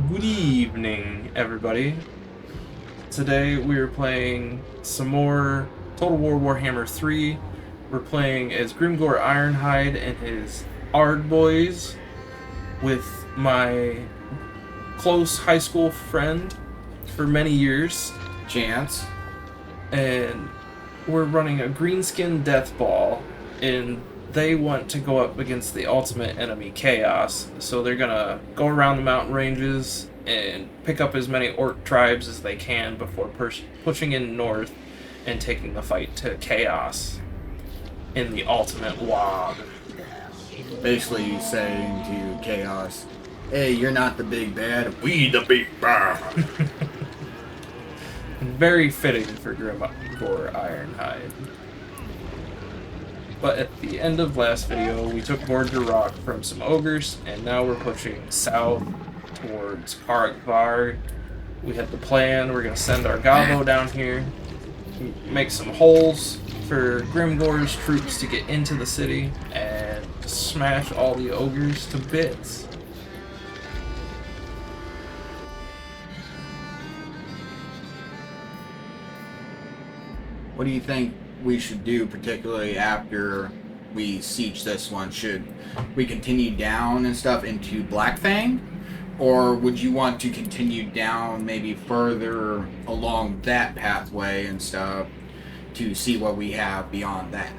Good evening, everybody. Today we are playing some more Total War Warhammer 3. We're playing as Grimgor Ironhide and his Ard boys with my close high school friend for many years, Chance. and we're running a greenskin death ball, and they want to go up against the ultimate enemy, Chaos. So they're gonna go around the mountain ranges and pick up as many orc tribes as they can before pushing in north and taking the fight to Chaos in the ultimate Waag. Basically saying to Chaos, hey, you're not the big bad, we the big bad. Very fitting for Grimgor Ironhide. But at the end of last video, we took Gorger Rock from some ogres, and now we're pushing south towards Waaghammer. We had the plan, we're going to send our Gobbo down here, make some holes for Grimgor's troops to get into the city, and smash all the ogres to bits. What do you think we should do, particularly after we siege this one? Should we continue down and stuff into Blackfang? Or would you want to continue down maybe further along that pathway and stuff to see what we have beyond that?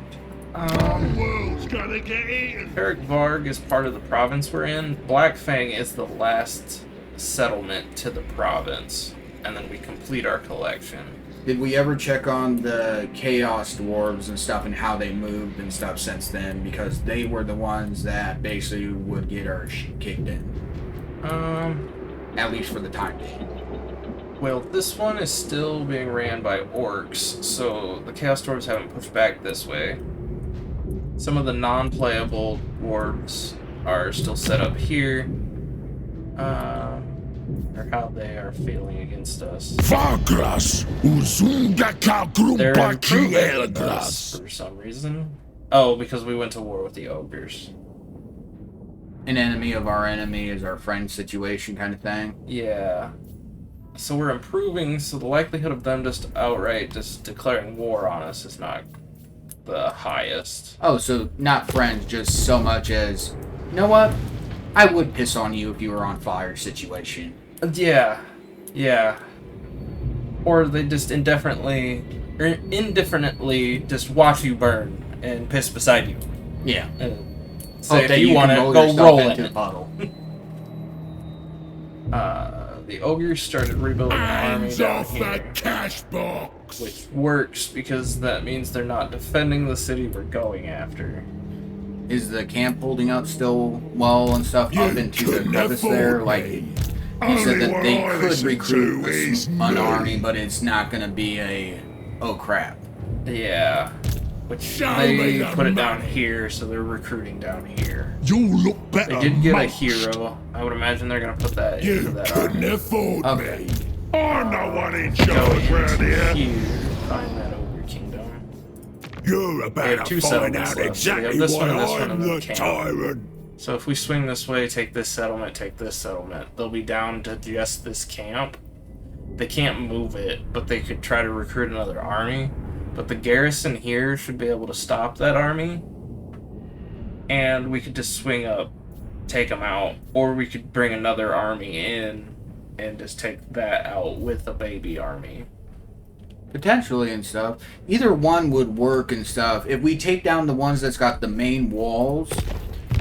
World's gonna get eaten. Varg is part of the province we're in. Blackfang is the last settlement to the province, and then we complete our collection. Did we ever check on the Chaos Dwarves and stuff and how they moved and stuff since then? Because they were the ones that basically would get our shit kicked in. At least for the time being. Well, this one is still being ran by orcs, so the Chaos Dwarves haven't pushed back this way. Some of the non-playable dwarves are still set up here. Or how they are feeling against us. They're improving us for some reason. Oh, because we went to war with the ogres. An enemy of our enemy is our friend situation kind of thing. Yeah. So we're improving, so the likelihood of them just outright just declaring war on us is not the highest. Oh, so not friends, just so much as, you know what? I would piss on you if you were on fire situation. Yeah. Or they just indifferently just watch you burn and piss beside you. Yeah. Say if you want to go roll into it. the puddle. The ogres started rebuilding an army down here, That cash box. which works because that means they're not defending the city we're going after. Is the camp holding up still well and stuff up into the crevice there? Like, you said that they could recruit an army, but it's not going to be a, oh crap. Yeah. Which they put it down here, so they're recruiting down here. You look better. They did get a hero. I would imagine they're going to put that into You that couldn't army. afford Okay. me. I'm the one in Go charge round into here. here, find that ogre kingdom. You're We about have two to find settlements out left. So we have exactly this why one and this one I'm and then the camp. tyrant. So if we swing this way, take this settlement, they'll be down to just this camp. They can't move it, but they could try to recruit another army. But the garrison here should be able to stop that army. And we could just swing up, take them out. Or we could bring another army in and just take that out with a baby army. Potentially and stuff. Either one would work and stuff. If we take down the ones that's got the main walls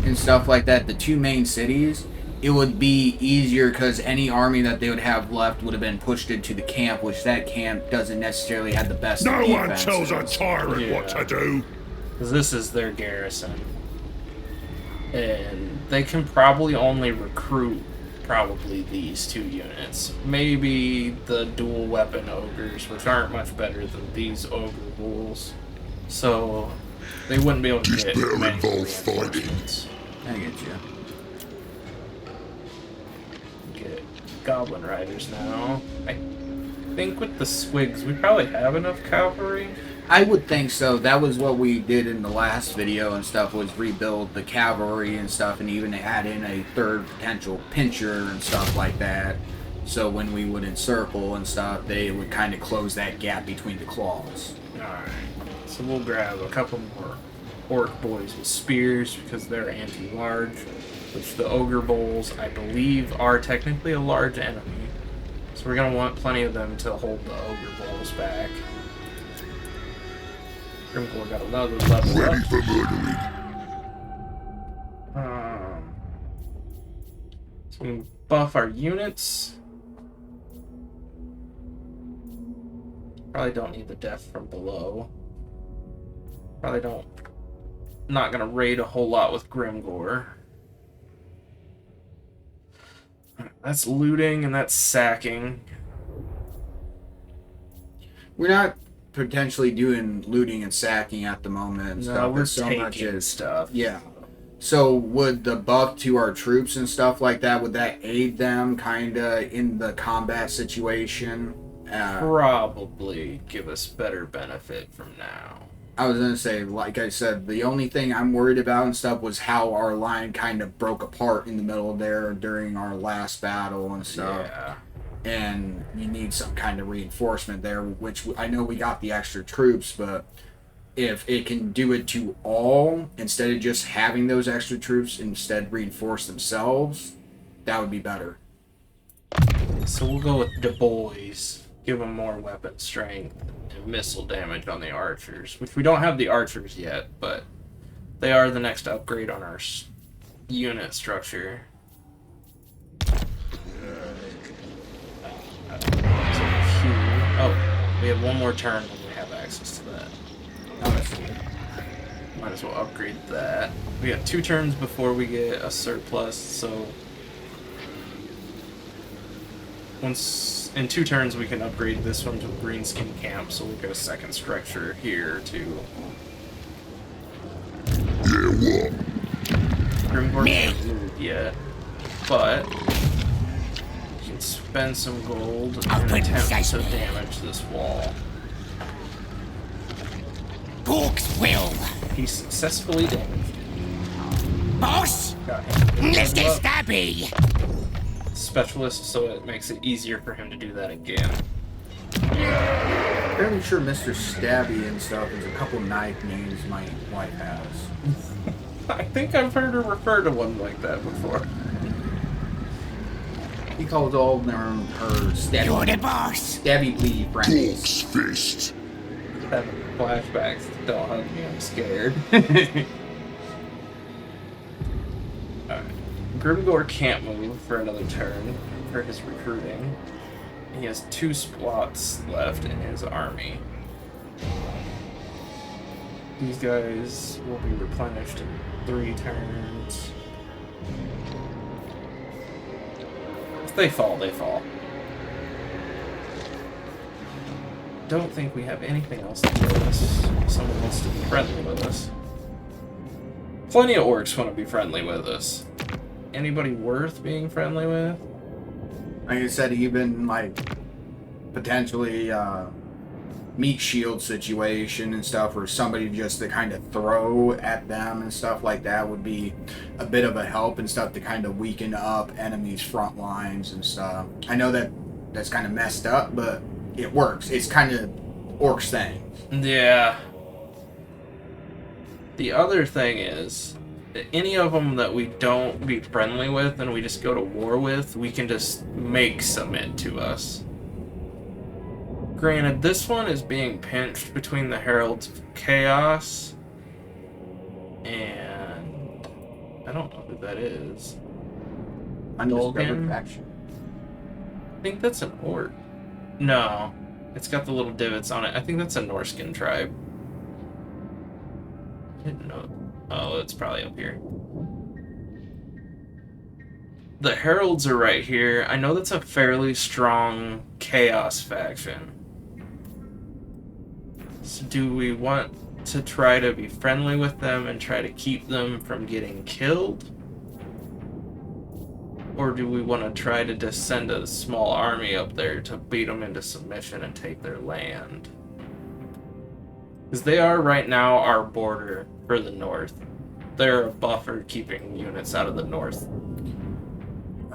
and stuff like that, the two main cities, it would be easier because any army that they would have left would have been pushed into the camp, which that camp doesn't necessarily have the best No one defenses. tells a tyrant what to do. Because this is their garrison. And they can probably only recruit these two units. Maybe the dual weapon ogres, which aren't much better than these ogre bulls. So they wouldn't be able to get many reinforcements. I get you. Get goblin riders now. I think with the swigs we probably have enough cavalry. I would think so. That was what we did in the last video and stuff, was rebuild the cavalry and stuff, and even add in a third potential pincher and stuff like that. So when we would encircle and stuff, they would kind of close that gap between the claws. Alright, so we'll grab a couple more orc boys with spears because they're anti-large, which the ogre bowls, I believe, are technically a large enemy. So we're going to want plenty of them to hold the ogre bowls back. Grimgor got another level Ready up. for murdering. So we can buff our units. Probably don't need the death from below. Probably don't. Not gonna raid a whole lot with Grimgor. That's looting and that's sacking. We're not potentially doing looting and sacking at the moment and No, stuff. we're It's so much taking as stuff. yeah. So would the buff to our troops and stuff like that, would that aid them kinda in the combat situation? Probably give us better benefit from now. I was gonna say, like I said, the only thing I'm worried about and stuff was how our line kind of broke apart in the middle there during our last battle and stuff. Yeah. And you need some kind of reinforcement there, which I know we got the extra troops, but if it can do it to all instead of just having those extra troops instead reinforce themselves, that would be better. So we'll go with the boys. Give them more weapon strength and missile damage on the archers, which we don't have the archers yet, but they are the next upgrade on our unit structure. Oh, we have one more turn when we have access to that. Oh, that's good. Might as well upgrade that. We have 2 turns before we get a surplus, so once in 2 turns we can upgrade this one to a greenskin camp, so we'll get a second structure here too. Grimgor can't move yet, but we can spend some gold and attempt to damage this wall. Books will. He successfully damaged it. Boss, Got him. let's get stabby. Specialist, so it makes it easier for him to do that again. Fairly sure Mr. Stabby and stuff is a couple knife names my wife has. I think I've heard her refer to one like that before. He calls all of them her You're the Stabby, boss. Stabby Bleed friends. Dog's fist. Having flashbacks. Don't hug me, I'm scared. Alright. Grimgor can't move for another turn for his recruiting. He has 2 spots left in his army. These guys will be replenished in 3 turns. If they fall, they fall. Don't think we have anything else to kill us. Someone wants to be friendly with us. Plenty of orcs want to be friendly with us. Anybody worth being friendly with? Like I said, even like potentially meat shield situation and stuff, or somebody just to kind of throw at them and stuff like that would be a bit of a help and stuff to kind of weaken up enemies' front lines and stuff. I know that that's kind of messed up, but it works. It's kind of orcs thing. Yeah. The other thing is, any of them that we don't be friendly with and we just go to war with, we can just make submit to us. Granted, this one is being pinched between the Heralds of Chaos and I don't know who that is. Undiscovered Dolgan? faction. I think that's an orc. No, it's got the little divots on it. I think that's a Norskin tribe. I didn't know. Oh, it's probably up here. The Heralds are right here. I know that's a fairly strong Chaos faction. So do we want to try to be friendly with them and try to keep them from getting killed? Or do we want to try to just send a small army up there to beat them into submission and take their land? Because they are right now our border for the north. They're a buffer keeping units out of the north.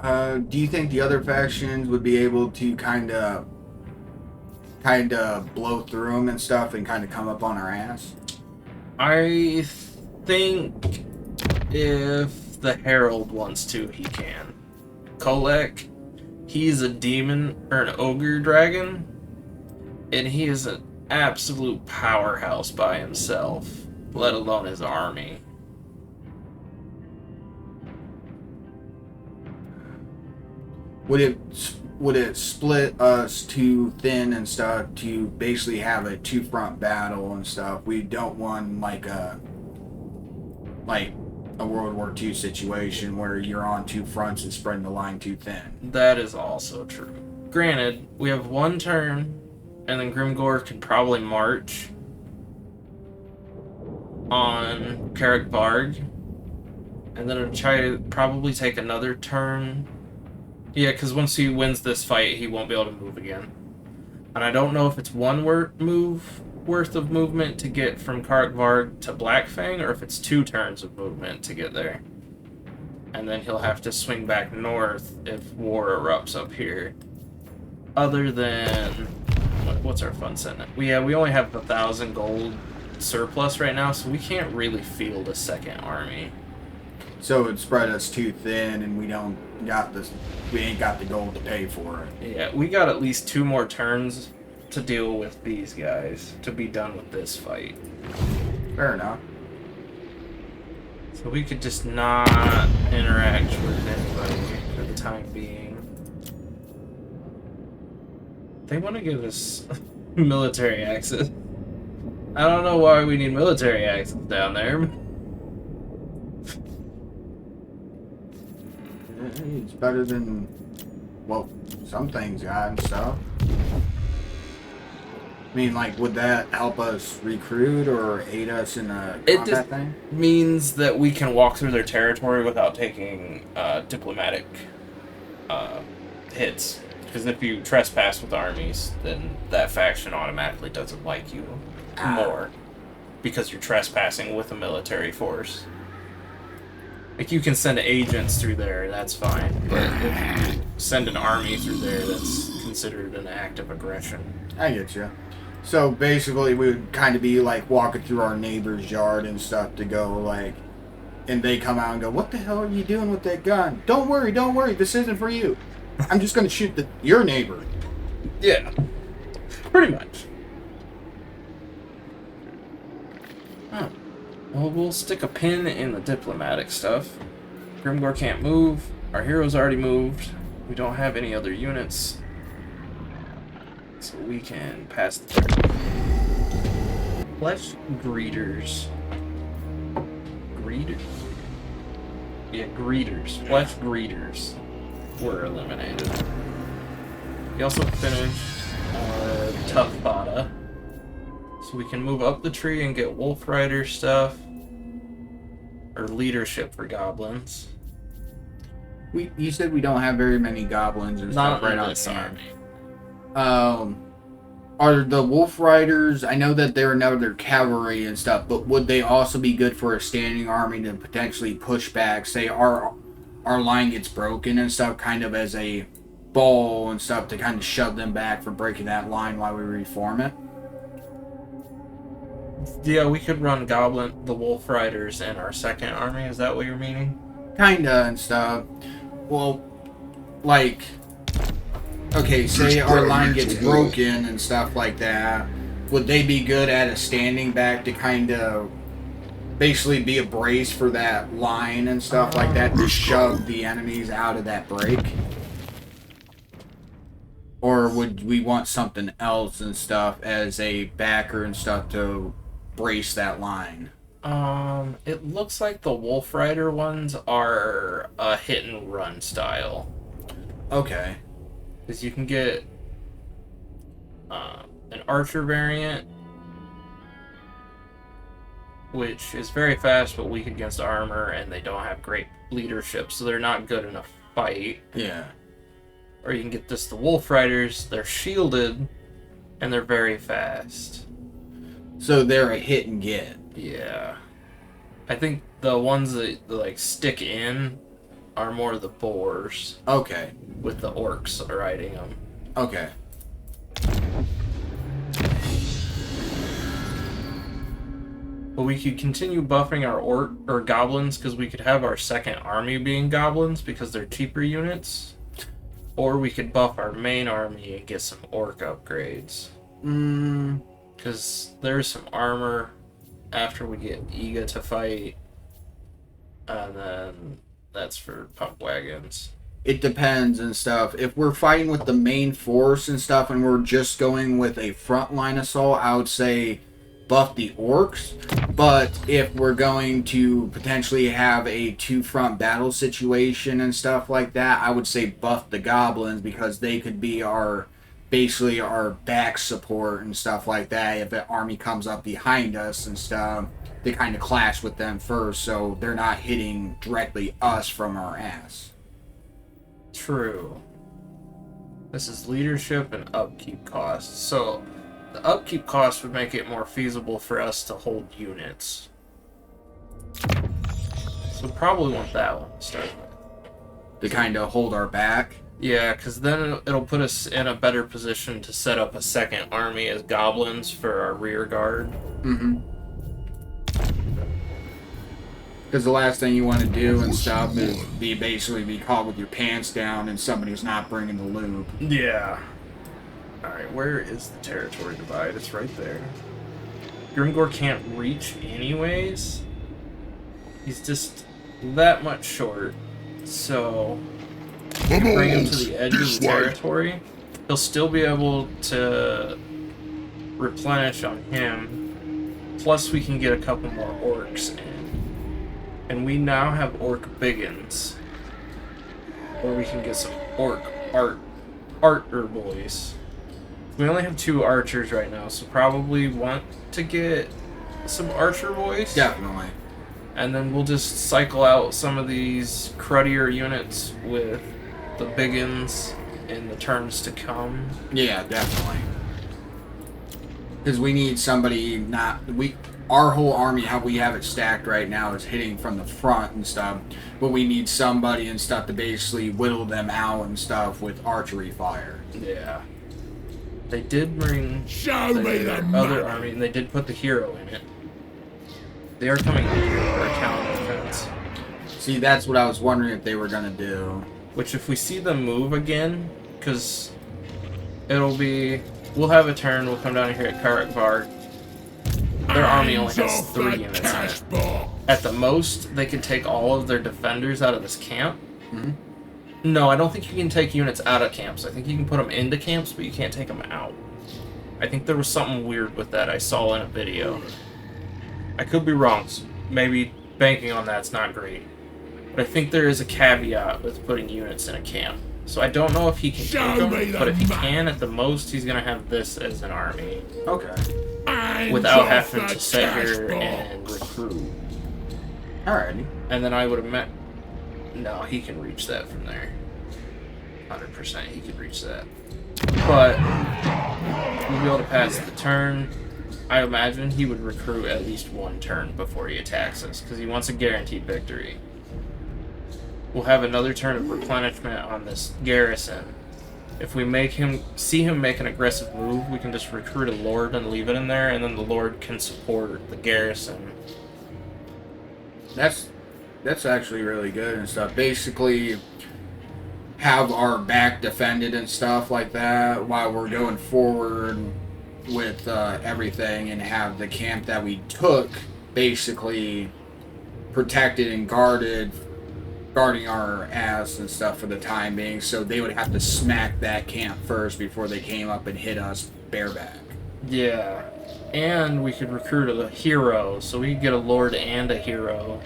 Do you think the other factions would be able to kind of blow through them and stuff and kind of come up on our ass? I think if the Herald wants to, he can. Kolek, he's a demon or an ogre dragon, and he is an absolute powerhouse by himself, let alone his army. Would it split us too thin and stuff to basically have a two-front battle and stuff? We don't want like a World War II situation where you're on two fronts and spreading the line too thin. That is also true. Granted, we have one turn, and then Grimgor can probably march on Varg, and then it'll try to probably take another turn. Yeah, because once he wins this fight, he won't be able to move again. And I don't know if it's one move worth of movement to get from Varg to Blackfang, or if it's 2 turns of movement to get there. And then he'll have to swing back north if war erupts up here. Other than... What's our fun sentence? We only have 1,000 gold surplus right now, so we can't really field a second army. So it would spread us too thin, and we ain't got the gold to pay for it. Yeah, we got at least 2 more turns to deal with these guys to be done with this fight. Fair enough. So we could just not interact with anybody for the time being. They want to give us military access. I don't know why we need military access down there. It's better than, well, some things got and stuff. I mean, like, would that help us recruit or aid us in a combat thing? It means that we can walk through their territory without taking diplomatic hits. Because if you trespass with armies, then that faction automatically doesn't like you more. Because you're trespassing with a military force. Like, you can send agents through there, that's fine. But if you send an army through there, that's considered an act of aggression. I get you. So basically, we would kind of be like walking through our neighbor's yard and stuff to go like, and they come out and go, "What the hell are you doing with that gun? Don't worry, this isn't for you. I'm just gonna shoot your neighbor." Yeah, pretty much. Oh. Well, we'll stick a pin in the diplomatic stuff. Grimgor can't move. Our hero's already moved. We don't have any other units. So we can pass the turn. Flesh greeters. Greeters? Yeah, greeters. Flesh greeters were eliminated. We also finished our tough fodder. So we can move up the tree and get Wolf Rider stuff. Or leadership for goblins. You said we don't have very many goblins and stuff right on this army. Are the Wolf Riders, I know that they're another cavalry and stuff, but would they also be good for a standing army to potentially push back, say our line gets broken and stuff, kind of as a ball and stuff to kind of shove them back for breaking that line while we reform it? Yeah, we could run the Wolf Riders in our second army, is that what you're meaning? Kinda and stuff. Well, like... Okay, say our line gets broken and stuff like that. Would they be good at a standing back to kind of basically be a brace for that line and stuff like that to shove the enemies out of that break? Or would we want something else and stuff as a backer and stuff to brace that line? It looks like the Wolf Rider ones are a hit and run style. Okay. Because you can get an archer variant, which is very fast but weak against armor, and they don't have great leadership, so they're not good in a fight. Yeah. Or you can get the Wolf Riders, they're shielded, and they're very fast. So they're a hit and get. Yeah. I think the ones that like stick in are more the boars, Okay. with the orcs riding them. Okay. But we could continue buffing our orc or goblins because we could have our second army being goblins because they're cheaper units. Or we could buff our main army and get some orc upgrades. Because there's some armor after we get Iga to fight. And then that's for pump wagons. It depends and stuff. If we're fighting with the main force and stuff and we're just going with a frontline assault, I would say buff the orcs. But if we're going to potentially have a two-front battle situation and stuff like that, I would say buff the goblins because they could be basically our back support and stuff like that. If an army comes up behind us and stuff, they kind of clash with them first, so they're not hitting directly us from our ass. True. This is leadership and upkeep costs. So the upkeep cost would make it more feasible for us to hold units. So probably want that one to start with. To kind of hold our back. Yeah, because then it'll put us in a better position to set up a second army as goblins for our rear guard. Mm-hmm. Because the last thing you want to do and stuff is basically be caught with your pants down and somebody's not bringing the loot. Yeah. Alright, where is the territory divide? It's right there. Grimgor can't reach anyways. He's just that much short. So, bring him to the edge of the territory. He'll still be able to replenish on him. Plus, we can get a couple more orcs in. And we now have orc biggins. Or we can get some orc archer boys. We only have 2 archers right now, so probably want to get some archer boys. Definitely. And then we'll just cycle out some of these cruddier units with the biggins in the turns to come. Yeah, definitely. Because we need somebody our whole army, how we have it stacked right now, is hitting from the front and stuff. But we need somebody and stuff to basically whittle them out and stuff with archery fire. Yeah. They did bring Show me the other money. army, and they did put the hero in it. They are coming in here for a counter defense. See, that's what I was wondering if they were going to do. Which, if we see them move again, because we'll have a turn, we'll come down here at Karakvar. Their army only has 3 units in it. At the most, they can take all of their defenders out of this camp. Mm-hmm. No, I don't think you can take units out of camps. I think you can put them into camps, but you can't take them out. I think there was something weird with that I saw in a video. I could be wrong, so maybe banking on that's not great. But I think there is a caveat with putting units in a camp. So I don't know if he can take them, but if he can, at the most, he's going to have this as an army. Okay. Without having to sit here and recruit. Alrighty. And then I would have met... No, he can reach that from there. 100% he could reach that. But we'll be able to pass the turn. I imagine he would recruit at least 1 turn before he attacks us, because he wants a guaranteed victory. We'll have another turn of replenishment on this garrison. If we see him make an aggressive move, we can just recruit a lord and leave it in there, and then the lord can support the garrison. That's actually really good and stuff. Basically, have our back defended and stuff like that while we're going forward with everything, and have the camp that we took basically protected and guarding our ass and stuff for the time being, so they would have to smack that camp first before they came up and hit us bareback. Yeah, and we could recruit a hero, so we could get a lord and a hero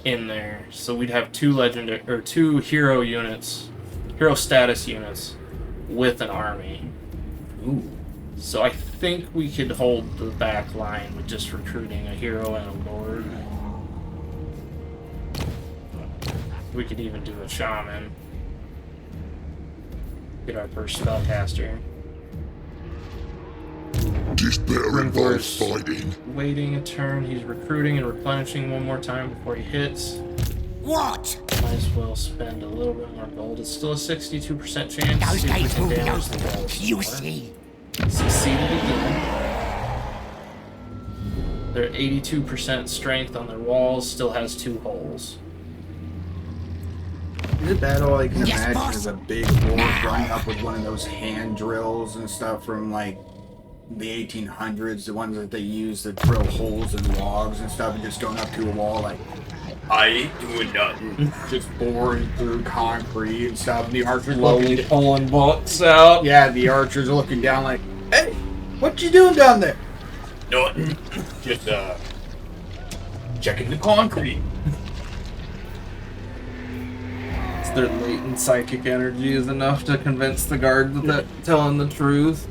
in there. So we'd have 2 hero units, hero status units, with an army. Ooh. So I think we could hold the back line with just recruiting a hero and a lord. We could even do a shaman. Get our first spellcaster. This better involve Grimgor's fighting. waiting a turn. He's recruiting and replenishing one more time before he hits. What? Might as well spend a little bit more gold. It's still a 62% chance. Those See if we guys can will be damage the walls You more. see. Succeeded again. They're 82% strength on their walls. Still has 2 holes. Isn't that all I can Yes, imagine boss. is a big horde running up with one of those hand drills and stuff from like the 1800s, the ones that they use to drill holes in logs and stuff, and just going up to a wall like, I ain't doing nothing. Just boring through concrete and stuff. And the archers Slowly pulling books out. yeah, the archers are looking down like, hey, what you doing down there? Nothing. Just checking the concrete. It's their latent psychic energy is enough to convince the guard that they're telling the truth.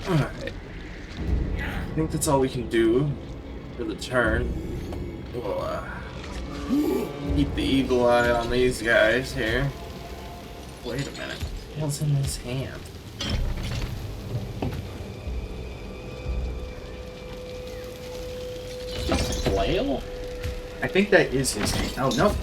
Alright. I think that's all we can do for the turn. We'll keep the eagle eye on these guys here. Wait a minute. What's in his hand? Flail? I think that is his hand. Oh, no.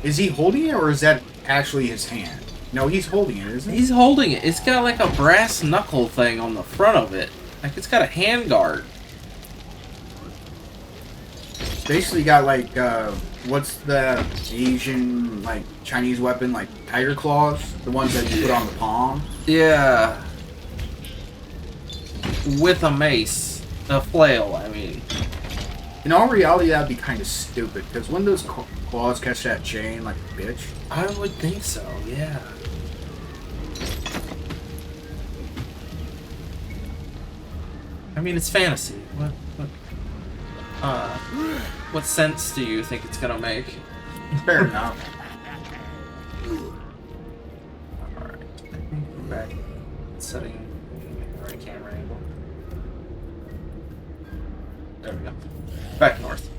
Is he holding it, or is that actually his hand? No, he's holding it, isn't he? He's holding it. It's got like a brass knuckle thing on the front of it. Like it's got a hand guard. It's basically got like, what's the Asian, like, Chinese weapon, like tiger claws? The ones that you put on the palm? Yeah. With a mace. A flail, I mean. In all reality, that'd be kind of stupid, because when those claws catch that chain like a bitch. I would think so, yeah. I mean, it's fantasy. What sense do you think it's gonna make? Fair enough. Alright, I think we're back setting the right camera angle. There we go. Back north.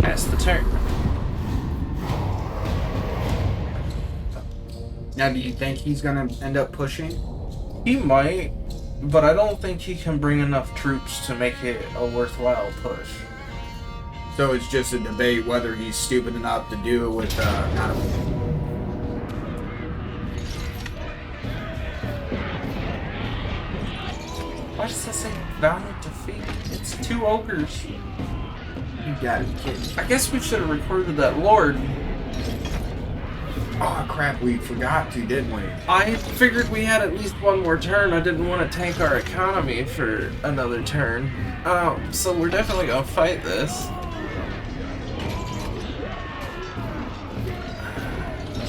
That's the turn. Now, do you think he's gonna end up pushing? He might, but I don't think he can bring enough troops to make it a worthwhile push. So it's just a debate whether he's stupid enough to do it with, not a... Why does that say valiant defeat? It's 2 ogres. You gotta be kidding. I guess we should have recorded that lord. Oh crap, we forgot to, didn't we? I figured we had at least one more turn. I didn't want to tank our economy for another turn. So we're definitely gonna fight this.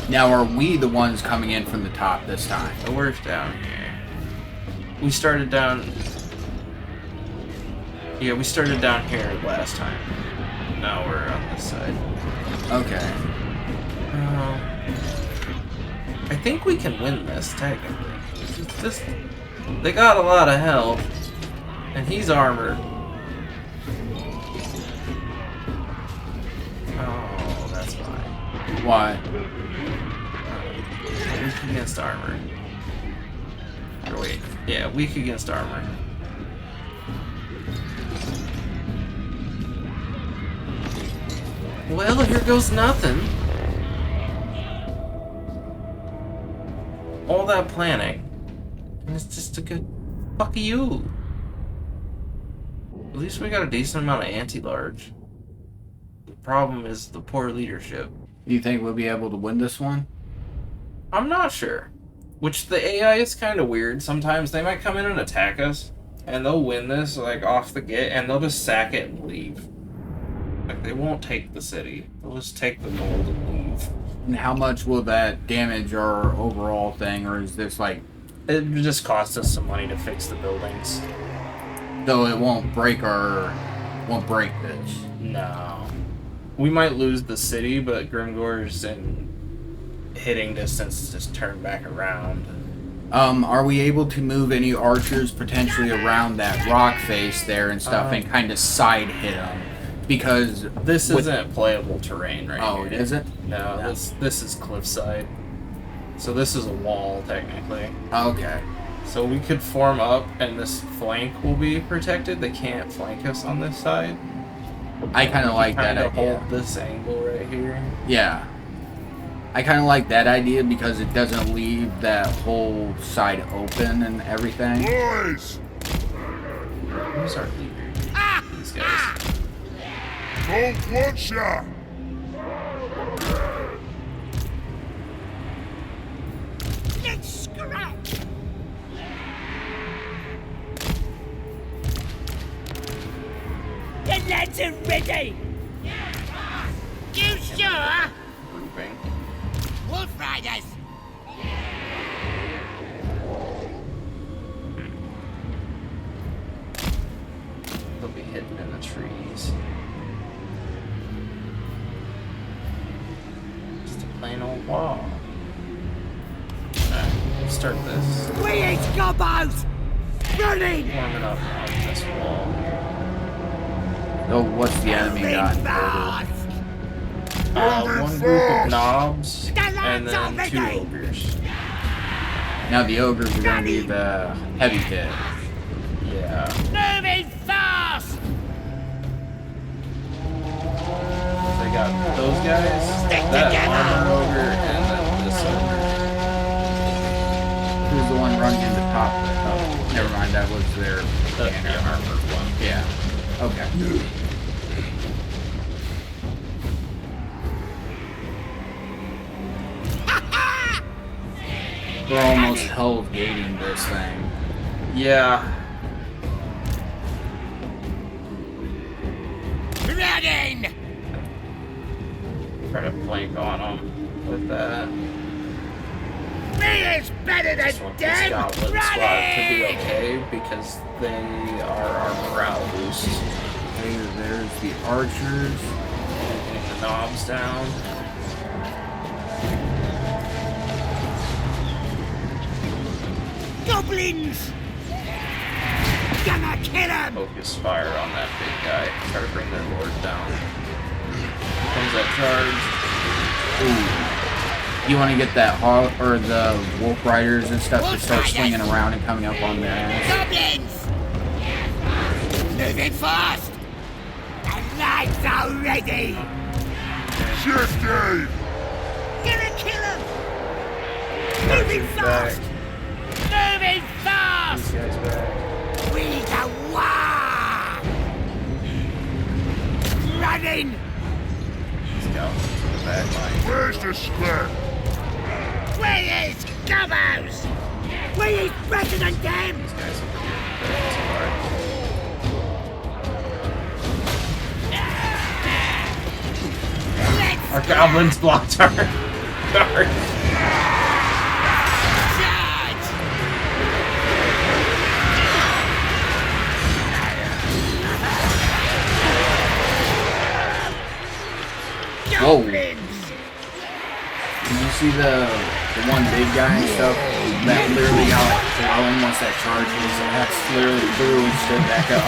Now, are we the ones coming in from the top this time? The worst down here. We started down... Yeah, we started down here last time. Now we're on this side. Okay. I think we can win this, technically. It's just... They got a lot of health. And he's armored. Oh, that's why. Why? Weak against armor. Or wait, yeah, weak against armor. Well, here goes nothing. All that planning. And it's just a good fuck you. At least we got a decent amount of anti-large. The problem is the poor leadership. Do you think we'll be able to win this one? I'm not sure. Which the AI is kind of weird. Sometimes they might come in and attack us, and they'll win this like off the get, and they'll just sack it and leave. Like they won't take the city. They'll just take the gold and leave. And how much will that damage our overall thing, or is this like... It just costs us some money to fix the buildings. Though it won't break our... won't break this. No. We might lose the city, but Grimgor's in hitting distance to just turn back around. Are we able to move any archers potentially around that rock face there and stuff and kind of side hit them? Because this isn't playable terrain right Oh, here. is it? No, this is cliffside. So this is a wall, technically. Okay. So we could form up, and this flank will be protected. They can't flank us on this side. I kind of like that idea. Hold this angle right here. Yeah. I kind of like that idea because it doesn't leave that whole side open and everything. Boys! Who's our leader? These guys. Don't watch ya! Let's scrap. The lads are ready. You sure? Grouping. Wolf Riders. They'll be hidden in the trees. Just a plain old wall. Alright, let's start this. We ain't gobos. Running. Warming up on this wall here. So what's the enemy got in total? One group of knobs and then 2 ogres. Now the ogres are going to be the heavy hit. Yeah. Moving fast. They got those guys, Stick that together. armor ogre, and then this ogre. Who's the one running in the top? Oh, never mind. That was their The armored one. Yeah. Okay. We're almost hell gating this thing. Yeah. Running. Try to flank on them with that. Me is better This than one, this them. goblin squad could be Running. okay because they are our morale boost. Okay, there's the archers. Getting the knobs down. Goblins. Gonna kill him. Focus fire on that big guy. Try to bring their lord down. Here comes that charge. Ooh. You want to get that hog or the wolf riders and stuff to start swinging around and coming up on their ass. Goblins. Moving fast. The lights are ready. Shifty! Gonna kill him. Moving fast. Moving These fast. guys back. We the war. Running. These goblins in the back line. Where's the scrap? Where is Gobos? We is better than them. These guys are pretty smart. Let's Our goblins blocked our guard. charge. Whoa. Goblins. Can you see the one big guy and stuff that literally got thrown once that charges? That's literally threw and stood back up.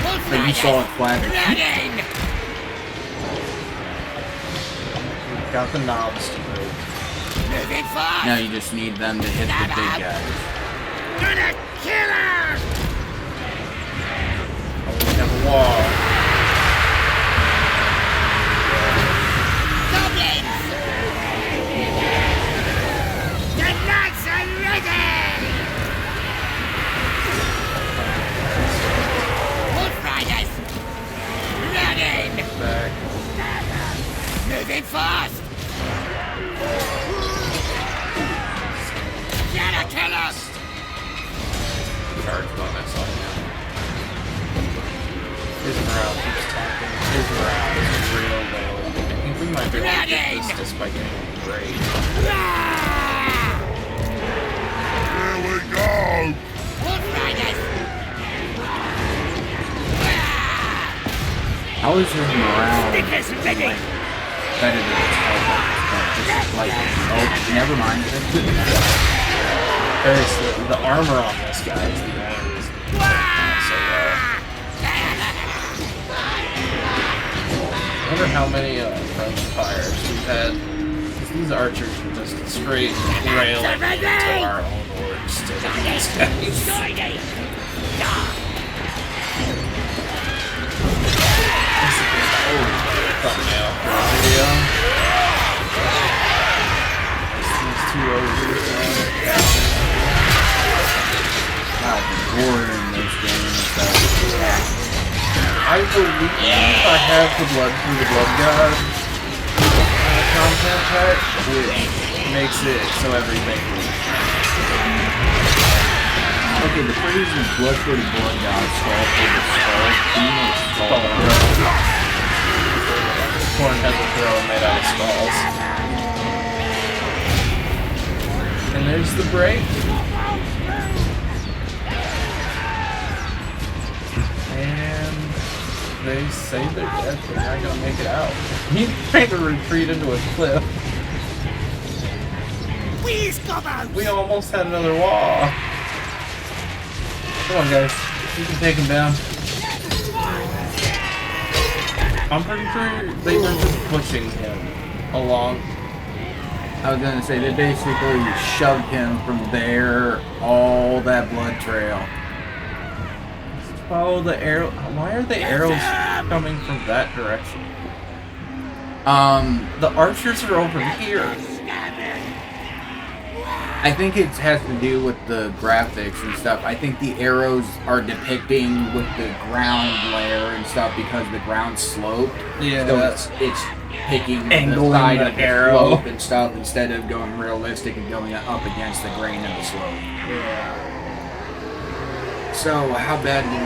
Wolf Like you saw it Riders. flat. Running. We've got the knobs to move. Moving fast. Now you just need them to hit the big guys. Gonna kill her. Oh, we have a wall. Goblins. The knights are ready. Wolf Riders. Running. Back. Moving fast. Gotta kill us. Charge bonus on him. His morale keeps talking. His morale is real low. I think we might be able to get this despite getting great. Ah! Here we go! Wolf Riders. Ah! How is his morale Stickers ready. like, better than his health at this point? Just like, oh, never mind. The armor on this guy is the only reason so well. I wonder how many friendly fires we've had. 'Cause these archers are just straight railing into our own order. still these guys. Thumbnail for a video. These two ogres Wow, the gore in those games. I believe I have the blood for the blood god content pack, which makes it so everything. Okay, the phrase is blood for the blood god, skull for the skull. Do you know what skull is? Corn has a throw made out of skulls. And there's the break. And they say they're dead. They're not gonna make it out. He's trying to retreat into a cliff. We almost had another wall. Come on, guys. You can take him down. I'm pretty sure they were just pushing him along. I was gonna say, they basically shoved him from there, all that blood trail. Follow the arrow. Why are the arrows coming from that direction? The archers are over here. I think it has to do with the graphics and stuff. I think the arrows are depicting with the ground layer and stuff because the ground's sloped. Yeah. So it's picking Angling the side the of the arrow. slope and stuff instead of going realistic and going up against the grain of the slope. Yeah. So how bad did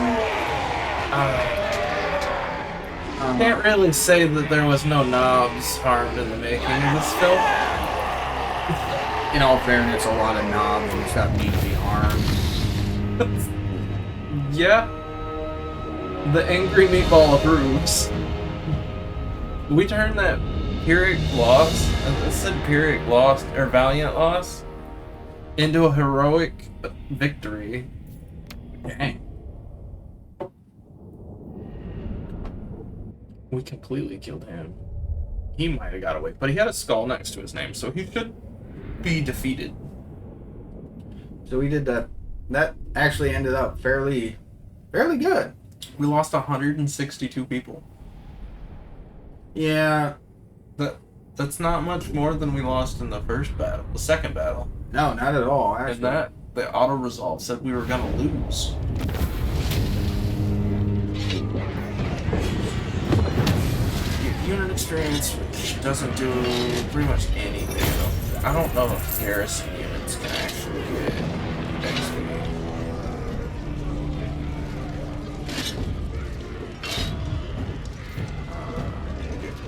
Can't really say that there was no knobs harmed in the making of this film. in all fairness, a lot of knobs and stuff need to be harmed. Yeah. The angry meatball approves. We turned that Pyrrhic loss, it said Pyrrhic loss, or Valiant loss, into a heroic victory. Dang. We completely killed him. He might have got away, but he had a skull next to his name, so he should be defeated. So we did that. That actually ended up fairly good. We lost 162 people. Yeah. That's not much more than we lost in the second battle. No, not at all. Actually. And that, the auto-resolve said we were gonna lose. Unit experience, which doesn't do pretty much anything. I don't know if garrison units can actually get XP.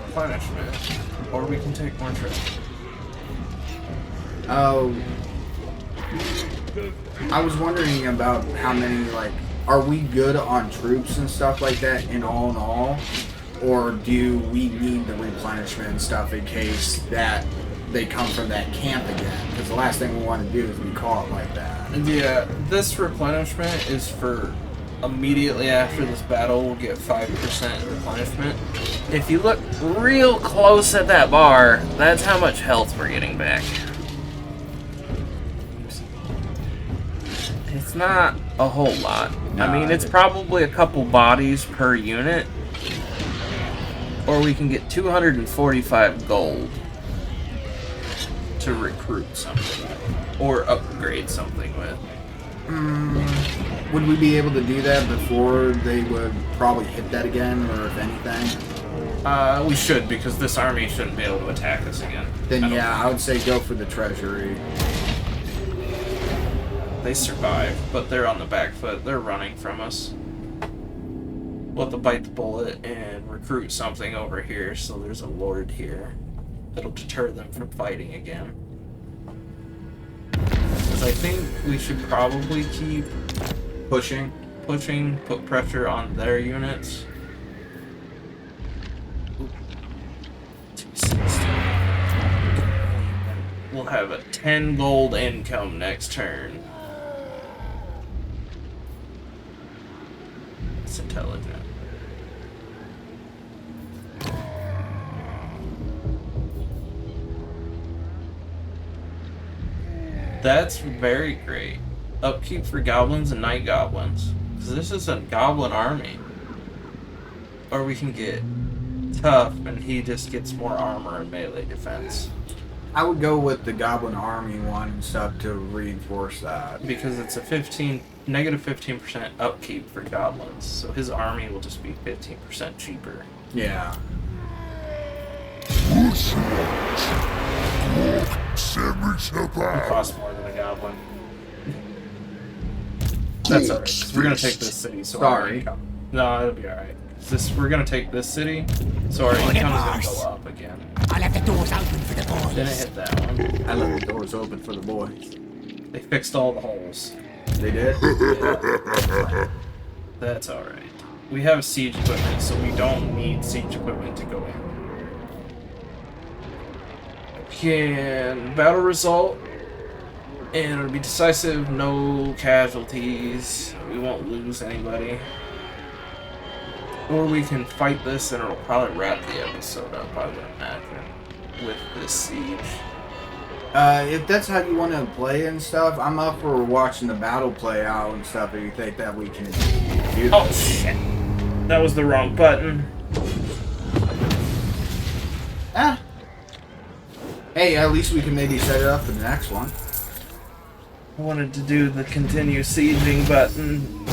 Replenishment, or we can take more trips. Oh. I was wondering about how many, like, are we good on troops and stuff like that in all? Or do we need the replenishment and stuff in case that they come from that camp again? Because the last thing we want to do is be caught like that. Yeah, this replenishment is for immediately after this battle. We'll get 5% replenishment. If you look real close at that bar, that's how much health we're getting back. It's not a whole lot. No, I mean, it's probably a couple bodies per unit. Or we can get 245 gold to recruit something or upgrade something with. Would we be able to do that before they would probably hit that again, or if anything? We should, because this army shouldn't be able to attack us again. Then yeah, I would say go for the treasury. They survived, but they're on the back foot. They're running from us. We'll have to bite the bullet and recruit something over here, so there's a lord here. That'll deter them from fighting again. Because I think we should probably keep Pushing. put pressure on their units. Ooh. 260. We'll have a 10 gold income next turn. It's intelligent. That's very great. upkeep for goblins and night goblins. Because this is a goblin army. Or we can get tough and he just gets more armor and melee defense. I would go with the goblin army one and stuff to reinforce that. Because it's a negative 15% upkeep for goblins. So his army will just be 15% cheaper. Yeah. It costs more than a goblin. That's alright. We're gonna take this city, so our income. No, it'll be alright. We're gonna take this city, so our income is gonna go up again. I left the doors open for the boys. Didn't hit that one. I left the doors open for the boys. They fixed all the holes. They did? Yeah. That's alright. We have siege equipment, so we don't need siege equipment to go in. Okay, battle result. And it'll be decisive, no casualties. We won't lose anybody. Or we can fight this and it'll probably wrap the episode up, I would imagine, with this siege. If that's how you want to play and stuff, I'm up for watching the battle play out and stuff if you think that we can do that. Oh, shit. That was the wrong button. Ah. Hey, at least we can maybe set it up for the next one. I wanted to do the continue sieging button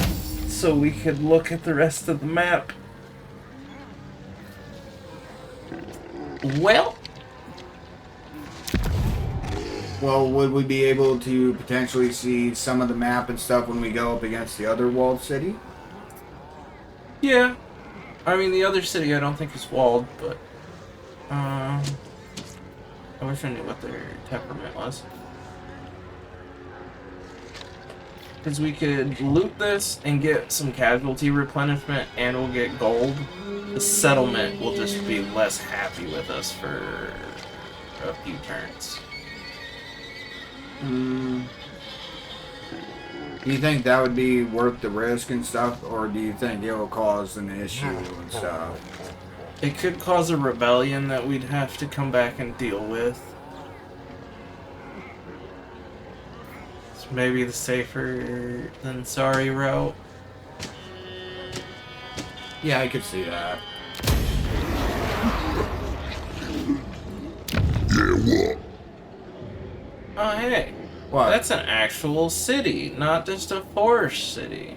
so we could look at the rest of the map. Well, would we be able to potentially see some of the map and stuff when we go up against the other walled city? Yeah. I mean, the other city I don't think is walled, but... I wish I knew what their temperament was. Because we could loot this and get some casualty replenishment and we'll get gold. The settlement will just be less happy with us for a few turns. Do you think that would be worth the risk and stuff, or do you think it will cause an issue and stuff? It could cause a rebellion that we'd have to come back and deal with. It's maybe the safer than sorry route. Yeah, I could see that. Oh, hey. What? That's an actual city, not just a forest city.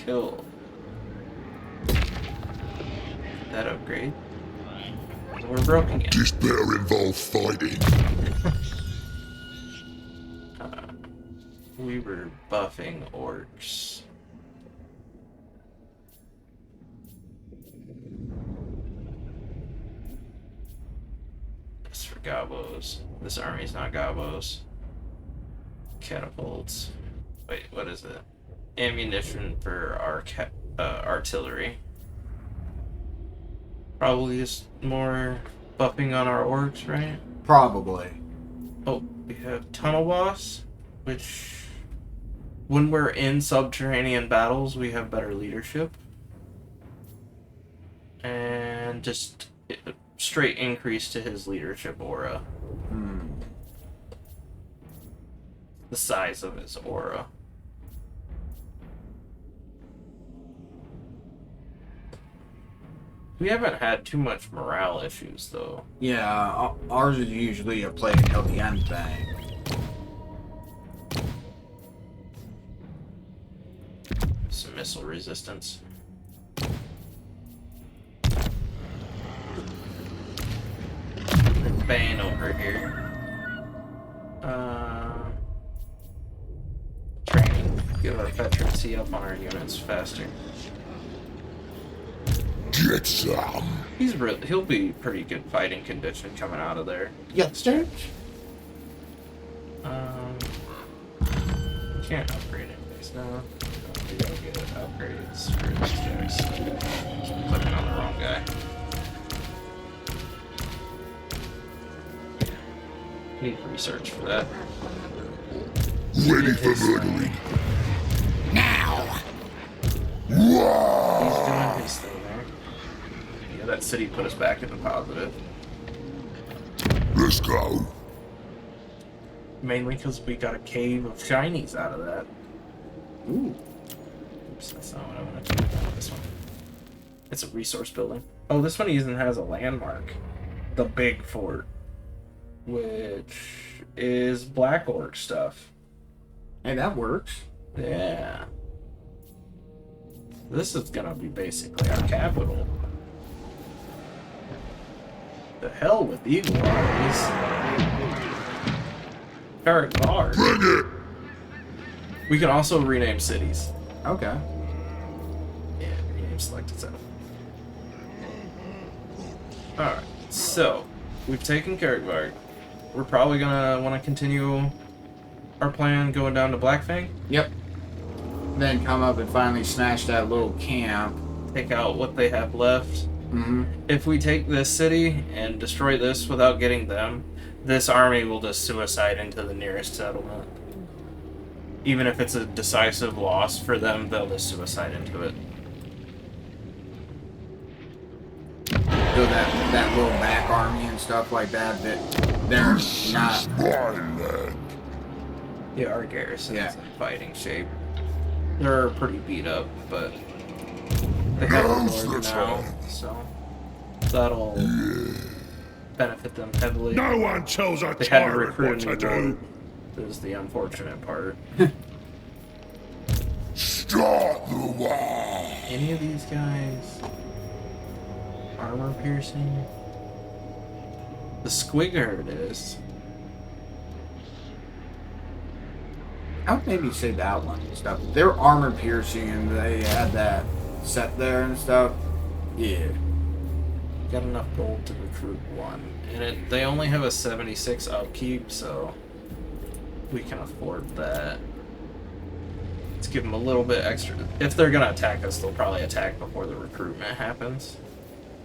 Cool. That upgrade. We're broken again. This better involve fighting. We were buffing orcs. That's for gobos. This army's not gobos. Catapults. Wait, what is it? Ammunition for our artillery. Probably just more buffing on our orcs, right? Probably. Oh, we have Tunnel Boss, which when we're in subterranean battles, we have better leadership. And just straight increase to his leadership aura. The size of his aura. We haven't had too much morale issues, though. Yeah, ours is usually a play until the end thing. Some missile resistance. Bane over here. Training. Get our veterancy up on our units faster. Get some. He'll be pretty good fighting condition coming out of there. Youngster? Can't upgrade anyways now. We gotta get upgrades for these guys. Keep clicking on the wrong guy. Need research for that. Ready for murdering. Now! He's doing his thing there. Yeah, that city put us back in the positive. Let's go. Mainly because we got a cave of shinies out of that. Ooh. Oops, that's not what I want to do. This one. It's a resource building. Oh, this one even has a landmark. The Big Fort. Which is Black Orc stuff. Hey, that works. Yeah. This is gonna be basically our capital. The hell with Eagle Eyes. Eric Bard. Bring it! We can also rename cities. Okay. Yeah, rename selected set. Alright, so we've taken Carrickbard. We're probably gonna want to continue our plan going down to Blackfang. Yep. Then come up and finally smash that little camp. Take out what they have left. Mm-hmm. If we take this city and destroy this without getting them, this army will just suicide into the nearest settlement. Even if it's a decisive loss for them, they'll just suicide into it. So that little back army and stuff like that, they're not... My land. Yeah, our garrison's Yeah. in fighting shape. They're pretty beat up, but they have a Now's lord the now, time. so that'll benefit them heavily. No one tells a They had to tyrant recruit what a to new do. lord. Is the unfortunate part. Start the war. Any of these guys armor piercing? The Squig Herd is. I would maybe say that one and stuff. They're armor piercing and they had that set there and stuff. Yeah. Got enough gold to recruit one. And they only have a 76 upkeep, so we can afford that. Let's give them a little bit extra. If they're gonna attack us, they'll probably attack before the recruitment happens.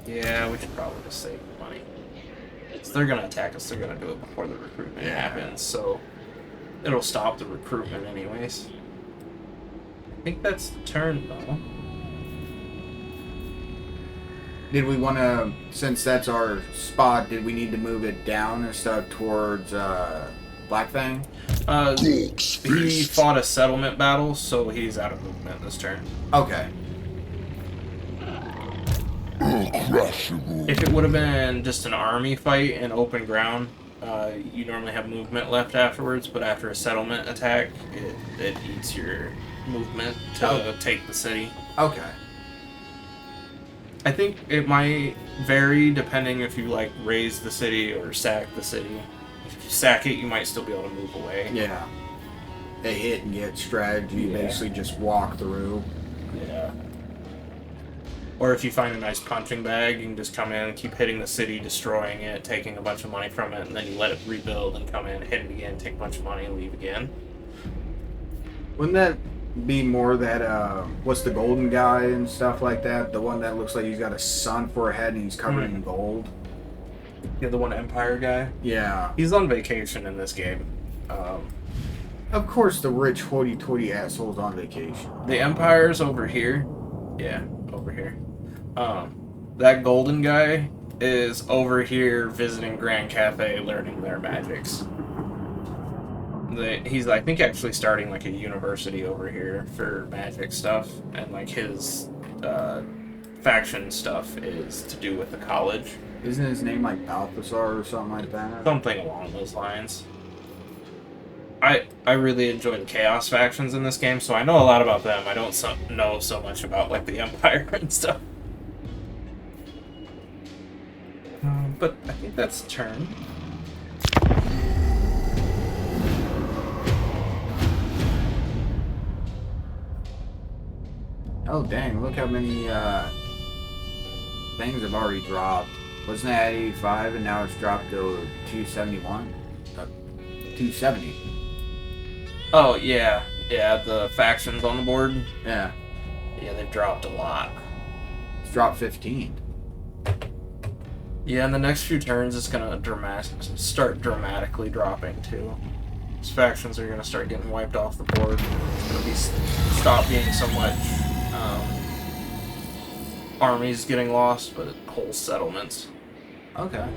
Yeah, we should probably just save money. If they're gonna attack us, they're gonna do it before the recruitment happens, so it'll stop the recruitment anyways. I think that's the turn though. Did we want to, since that's our spot, did we need to move it down and stuff towards Blackfang? He Feast. fought a settlement battle, so he's out of movement this turn. Okay. Uncrushable. If it would have been just an army fight in open ground, you normally have movement left afterwards, but after a settlement attack, it eats your movement to take the city. Okay. I think it might vary depending if you like raise the city or sack the city. If you sack it, you might still be able to move away. Yeah. A hit and get strategy, Yeah. basically just walk through. Yeah. Or if you find a nice punching bag, you can just come in and keep hitting the city, destroying it, taking a bunch of money from it, and then you let it rebuild and come in, hit it again, take a bunch of money, and leave again. Wouldn't that be more that, what's the golden guy and stuff like that? The one that looks like he's got a sun for a head and he's covered in gold? Yeah, the one Empire guy. Yeah. He's on vacation in this game. Of course the rich hoity-toity asshole's on vacation. The Empire's over here. Yeah, over here. That golden guy is over here visiting Grand Cafe, learning their magics. He's, I think, actually starting like a university over here for magic stuff, and like his faction stuff is to do with the college. Isn't his name like Balthasar or something like that? Something along those lines. I really enjoy the Chaos factions in this game, so I know a lot about them. I don't know so much about like the Empire and stuff. But I think that's turn. Oh dang, look how many things have already dropped. Wasn't that 85 and now it's dropped to 271? 270. Oh yeah, the factions on the board. Yeah. Yeah, they've dropped a lot. It's dropped 15. Yeah, in the next few turns, it's gonna start dramatically dropping too. These factions are gonna start getting wiped off the board. It's gonna stop being so much armies getting lost, but whole settlements. Okay.